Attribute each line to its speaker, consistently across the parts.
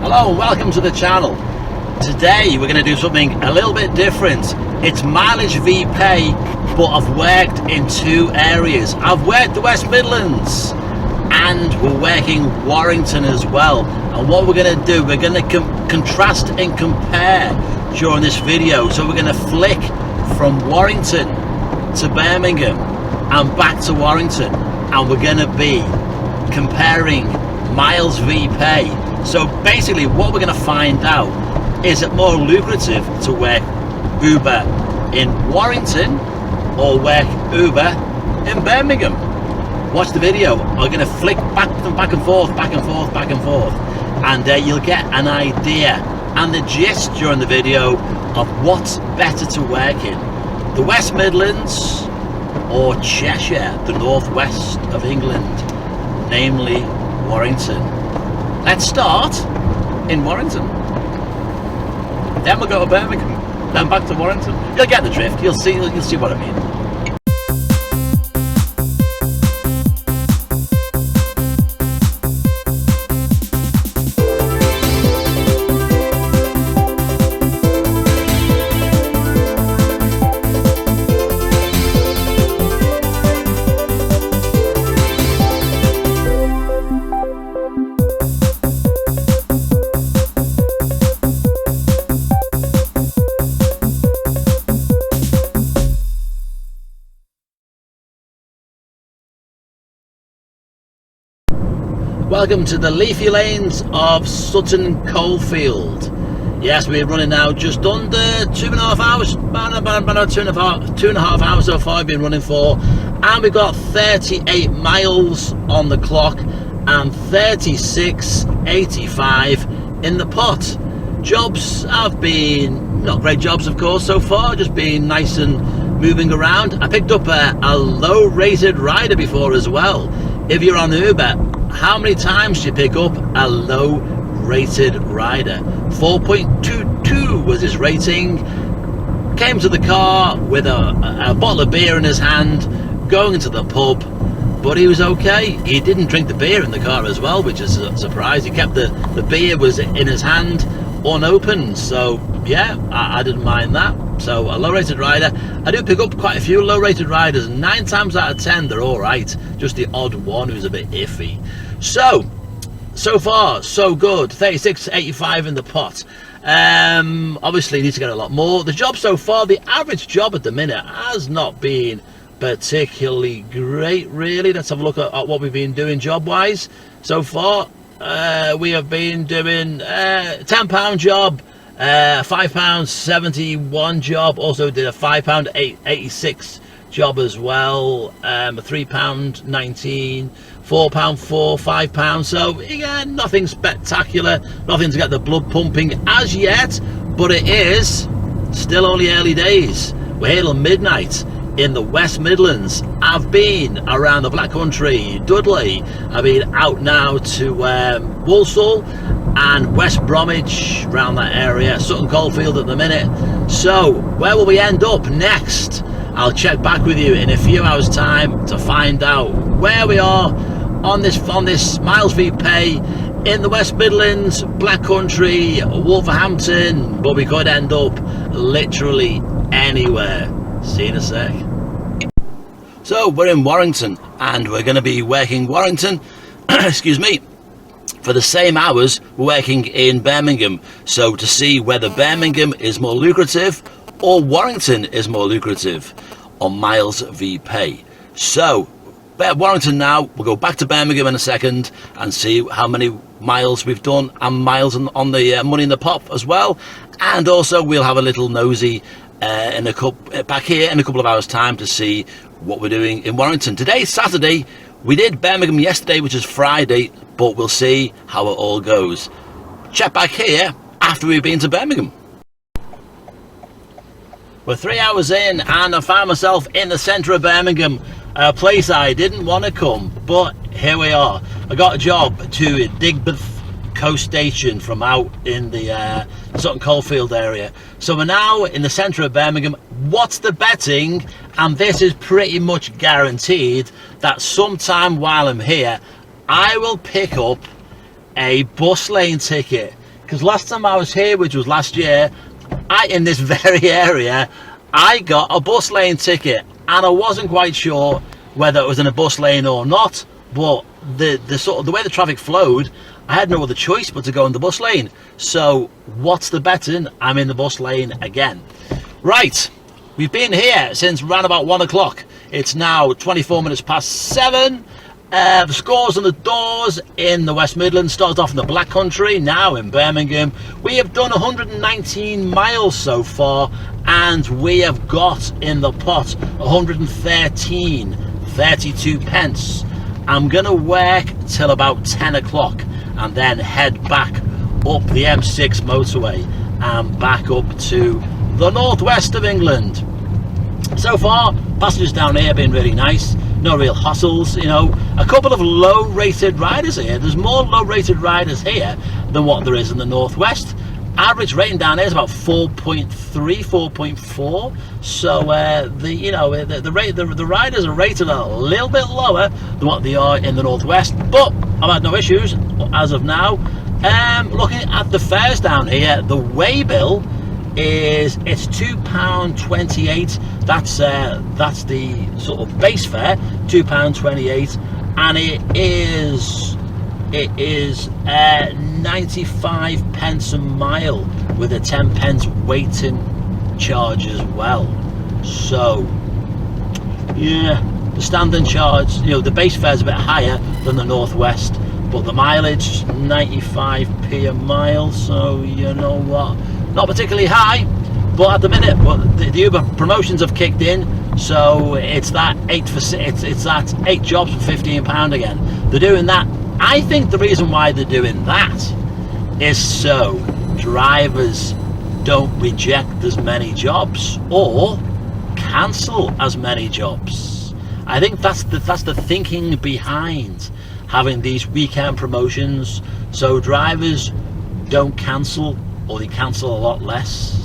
Speaker 1: Hello and welcome to the channel. Today we're going to do something a little bit different. It's mileage v pay, but I've worked in two areas. I've worked the West Midlands and we're working Warrington as well. And what we're going to do, we're going to contrast and compare during this video. So we're going to flick from Warrington to Birmingham and back to Warrington, and we're going to be comparing miles v pay. So basically what we're going to find out, is it more lucrative to work Uber in Warrington or work Uber in Birmingham? Watch the video. We're going to flick back and forth, and you'll get an idea and the gist during the video of what's better to work in, the West Midlands or Cheshire, the northwest of England, namely Warrington. Let's start in Warrington. Then we'll go to Birmingham, then back to Warrington. You'll get the drift. You'll see what I mean. Welcome to the leafy lanes of Sutton Coalfield. Yes, we're running now just under 2.5 hours, about 2.5 hours so far I've been running for, and we've got 38 miles on the clock and 36.85 in the pot. Jobs have been not great jobs, of course, so far, just being nice and moving around. I picked up a low rated rider before as well. If you're on Uber, how many times do you pick up a low rated rider? 4.22 was his rating. Came to the car with a bottle of beer in his hand, going into the pub, but he was okay. He didn't drink the beer in the car as well, which is a surprise. He kept the beer was in his hand unopened, so yeah, I didn't mind that. So a low rated rider. I do pick up quite a few low rated riders. 9 times out of 10 they're all right, just the odd one who's a bit iffy. So far so good. 36.85 in the pot. Obviously need to get a lot more. The job so far, the average job at the minute has not been particularly great really. Let's have a look at what we've been doing job wise so far. We have been doing £10 job, £5.71 job, also did a £5.86 job as well, a £3.19, £4.4, £5. So again, nothing spectacular, nothing to get the blood pumping as yet, but it is still only early days. We're here till midnight in the West Midlands. I've been around the Black Country, Dudley. I've been out now to Walsall and West Bromwich, around that area, Sutton Coalfield at the minute. So where will we end up next? I'll check back with you in a few hours time to find out where we are on this miles v pay in the West Midlands, Black Country, Wolverhampton, but we could end up literally anywhere. See you in a sec. So we're in Warrington and we're going to be working Warrington excuse me, for the same hours we're working in Birmingham. So to see whether Birmingham is more lucrative or Warrington is more lucrative on miles v pay. So Warrington now, we'll go back to Birmingham in a second and see how many miles we've done and miles on the money in the pot as well. And also we'll have a little nosy back here in a couple of hours time to see what we're doing in Warrington. Today's Saturday. We did Birmingham yesterday, which is Friday, but we'll see how it all goes. Check back here after we've been to Birmingham. We're 3 hours in and I found myself in the centre of Birmingham, a place I didn't want to come, but here we are. I got a job to Digbeth Coast Station from out in the Sutton Coalfield area. So we're now in the centre of Birmingham. What's the betting? And this is pretty much guaranteed that sometime while I'm here I will pick up a bus lane ticket. because last time I was here, which was last year, in this very area, I got a bus lane ticket, and I wasn't quite sure whether it was in a bus lane or not, but the way the traffic flowed, I had no other choice but to go in the bus lane. So what's the betting? I'm in the bus lane again. Right, we've been here since around about 1 o'clock. It's now 24 minutes past 7. The scores on the doors in the West Midlands started off in the Black Country, now in Birmingham. We have done 119 miles so far, and we have got in the pot 113.32 pence. I'm gonna work till about 10 o'clock and then head back up the M6 motorway and back up to the northwest of England. So far, passengers down here have been really nice, no real hassles, you know. A couple of low rated riders here. There's more low rated riders here than what there is in the northwest. Average rating down here is about 4.3, 4.4. So the riders are rated a little bit lower than what they are in the northwest, but I've had no issues as of now. Looking at the fares down here, the way bill it's £2.28. That's the sort of base fare, £2.28, and it is 95 pence a mile with a 10 pence waiting charge as well. So yeah, the standing charge, you know, the base fare is a bit higher than the northwest, but the mileage 95p a mile, so you know what, not particularly high. But at the minute, the Uber promotions have kicked in, so it's that 8 jobs for £15 again. They're doing that. I think the reason why they're doing that is so drivers don't reject as many jobs or cancel as many jobs. I think that's the thinking behind having these weekend promotions, so drivers don't cancel, or they cancel a lot less.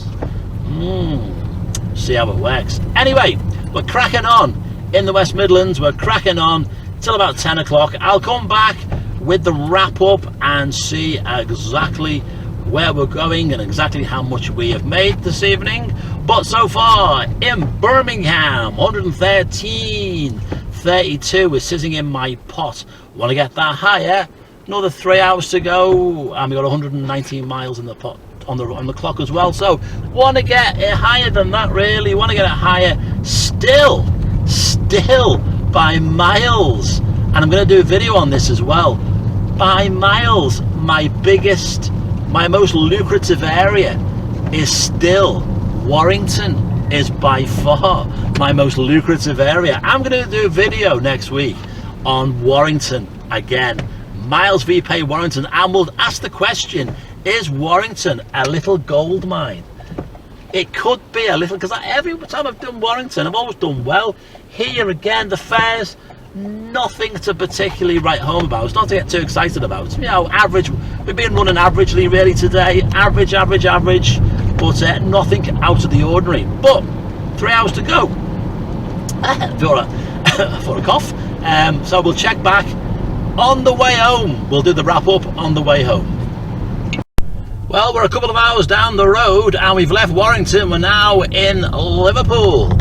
Speaker 1: See how it works. Anyway, we're cracking on in the West Midlands. We're cracking on till about 10 o'clock. I'll come back with the wrap up and see exactly where we're going and exactly how much we have made this evening. But so far in Birmingham, 113.32 is sitting in my pot. Want to get that higher? Another 3 hours to go, and we got 119 miles in the pot on the clock as well. So want to get it higher than that, really. Want to get it higher still by miles, and I'm going to do a video on this as well. By miles, my most lucrative area is still Warrington. Is by far my most lucrative area. I'm going to do a video next week on Warrington again, miles v pay Warrington, and we'll ask the question, is Warrington a little gold mine? It could be a little, because every time I've done Warrington, I've always done well. Here again, the fares, nothing to particularly write home about. It's not to get too excited about. You know, average. We've been running averagely really today. Average, but nothing out of the ordinary. But 3 hours to go for a cough. So we'll check back on the way home. We'll do the wrap up on the way home. Well, we're a couple of hours down the road and we've left Warrington. We're now in Liverpool.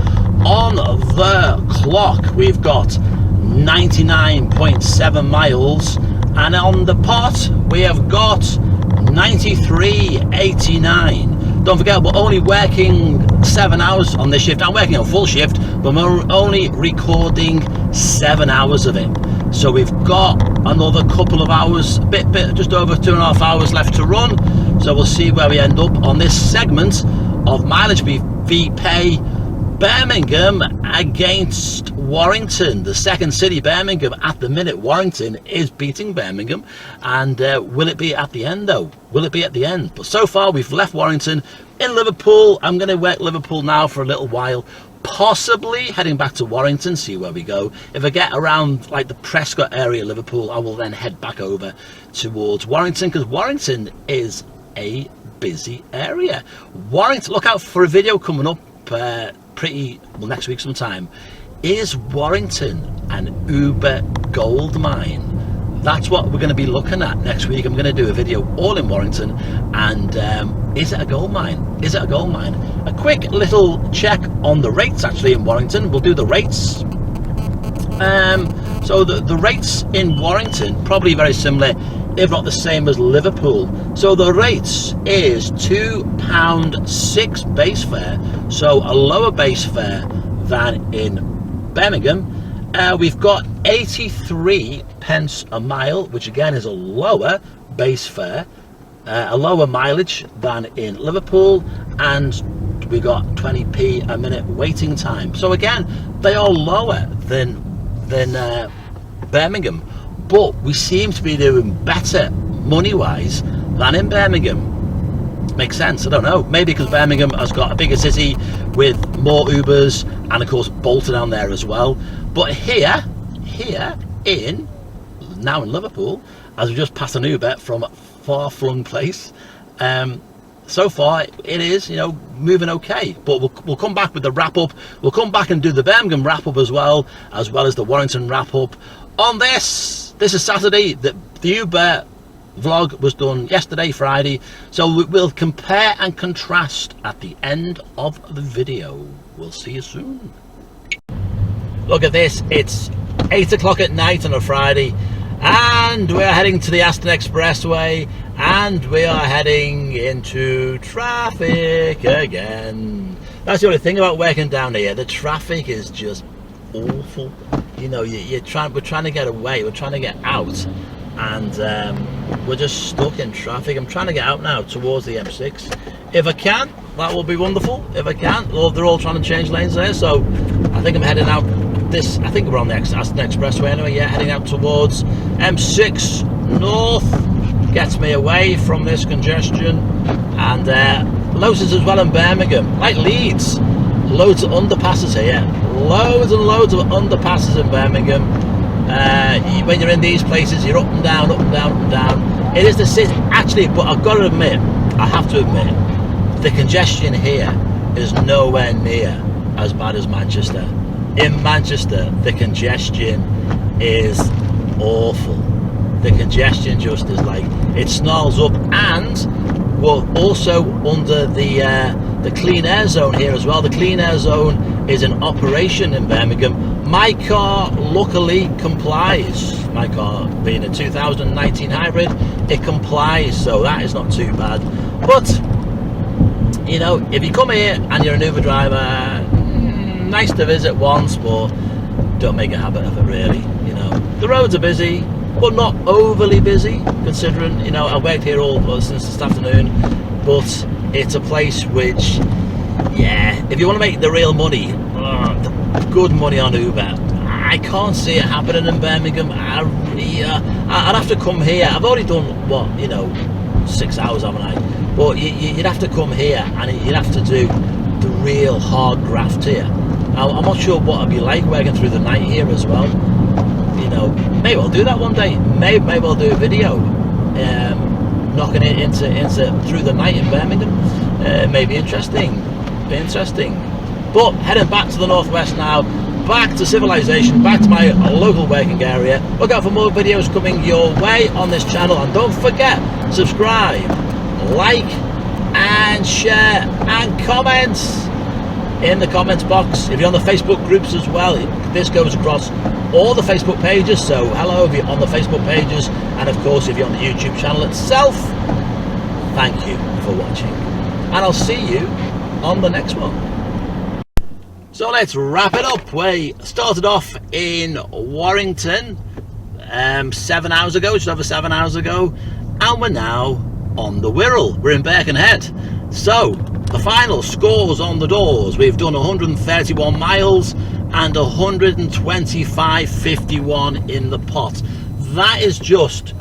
Speaker 1: On the clock we've got 99.7 miles, and on the pot we have got 93.89. Don't forget, we're only working 7 hours on this shift. I'm working a full shift, but we're only recording 7 hours of it. So we've got another couple of hours, just over 2.5 hours left to run. So we'll see where we end up on this segment of mileage v pay Birmingham against Warrington, the second city. Birmingham at the minute, Warrington is beating Birmingham, and will it be at the end though? Will it be at the end? But so far we've left Warrington in Liverpool. I'm going to work Liverpool now for a little while, possibly heading back to Warrington, see where we go. If I get around like the Prescott area of Liverpool, I will then head back over towards Warrington, because Warrington is a busy area. Warrington, look out for a video coming up next week sometime. Is Warrington an Uber gold mine? that's what we're going to be looking at next week. I'm going to do a video all in Warrington, and is it a gold mine? Is it a gold mine? A quick little check on the rates actually in Warrington. We'll do the rates. So the rates in Warrington probably very similar, if not the same as Liverpool. So the rates is £2.06 base fare, so a lower base fare than in Birmingham. We've got 83 pence a mile, which again is a lower base fare, a lower mileage than in Liverpool, and we got 20p a minute waiting time. So again, they are lower than Birmingham, but we seem to be doing better money wise than in Birmingham. Makes sense. I don't know, maybe because Birmingham has got a bigger city with more Ubers, and of course Bolton down there as well. But here in Liverpool, as we just passed an Uber from a far-flung place, so far it is, you know, moving okay. But we'll come back with the wrap-up. We'll come back and do the Birmingham wrap-up as well as the Warrington wrap-up on this. This is Saturday. The Uber vlog was done yesterday, Friday, so we'll compare and contrast at the end of the video. We'll see you soon. Look at this, it's 8 o'clock at night on a Friday, and we are heading to the Aston Expressway, and we are heading into traffic again. That's the only thing about working down here, the traffic is just awful. You know, we're trying to get away, we're trying to get out, and we're just stuck in traffic. I'm trying to get out now towards the M6. If I can, that will be wonderful. If I can't, they're all trying to change lanes there, so I think I'm heading out this, I think we're on the Aston Expressway anyway, yeah, heading out towards M6 North. Gets me away from this congestion, and loads as well in Birmingham, like Leeds, loads of underpasses here, loads and loads of underpasses in Birmingham. When you're in these places, you're up and down, up and down, up and down. It is the city, actually, but I've got to admit, I have to admit, the congestion here is nowhere near as bad as Manchester. In Manchester, the congestion is awful. The congestion just is like, it snarls up, and we're also under the clean air zone here as well. The clean air zone is in operation in Birmingham. My car luckily complies. My car being a 2019 hybrid, it complies, so that is not too bad. But you know, if you come here and you're an Uber driver, nice to visit once, but don't make a habit of it really. You know, the roads are busy, but not overly busy, considering, you know, I worked here all since this afternoon. But it's a place which, yeah, if you want to make the real money, good money on Uber, I can't see it happening in Birmingham. I'd have to come here. I've already done, what, you know, 6 hours, haven't I? But you'd have to come here, and you'd have to do the real hard graft here. Now, I'm not sure what it'd be like working through the night here as well. You know, maybe I'll do that one day. Maybe I'll do a video knocking it into through the night in Birmingham. Maybe interesting. But heading back to the northwest now, back to civilization, back to my local working area. Look out for more videos coming your way on this channel, and don't forget, subscribe, like and share and comment in the comments box. If you're on the Facebook groups as well, this goes across all the Facebook pages, so hello if you're on the Facebook pages, and of course if you're on the YouTube channel itself, thank you for watching, and I'll see you on the next one. So let's wrap it up. We started off in Warrington 7 hours ago, just over 7 hours ago, and we're now on the Wirral. We're in Birkenhead. So the final scores on the doors: we've done 131 miles and 125.51 in the pot. That is just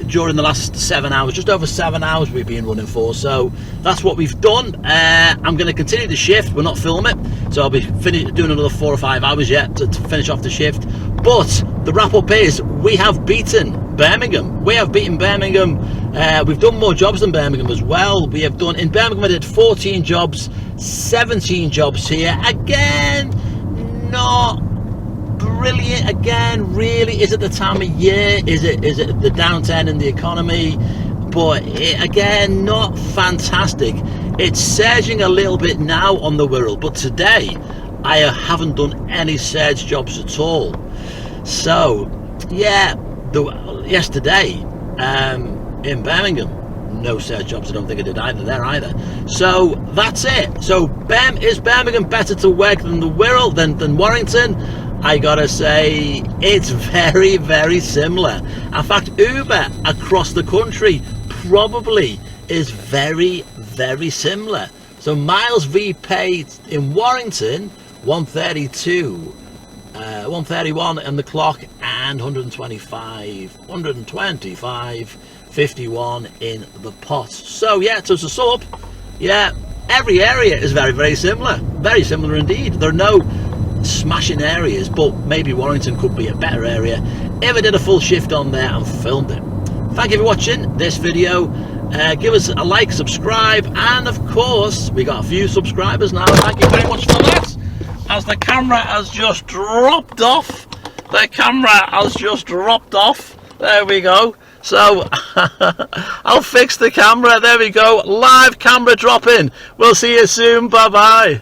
Speaker 1: during the last 7 hours, just over 7 hours we've been running for. So that's what we've done. I'm going to continue the shift. We're not filming it, so I'll be doing another 4 or 5 hours yet to finish off the shift. But the wrap up is, we have beaten Birmingham. We have beaten Birmingham. We've done more jobs than Birmingham as well. We have done, in Birmingham I did 14 jobs, 17 jobs here. Again, not brilliant again, really. Is it the time of year? Is it the downturn in the economy? But again, not fantastic. It's surging a little bit now on the Wirral, but today I haven't done any surge jobs at all. So yeah, yesterday in Birmingham, no surge jobs. I don't think I did either. So that's it. So is Birmingham better to work than the Wirral, than Warrington? I gotta say, it's very, very similar. In fact, Uber across the country probably is very, very similar. So miles v paid in Warrington, 132, 131 in the clock, and 125, 51 in the pot. So yeah, to sum up, yeah, every area is very, very similar indeed. There are no smashing areas, but maybe Warrington could be a better area if I did a full shift on there and filmed it. Thank you for watching this video. Give us a like, subscribe, and of course we got a few subscribers now. Thank you very much for that. As the camera has just dropped off, there we go. So I'll fix the camera. There we go, live camera drop in. We'll see you soon. Bye bye.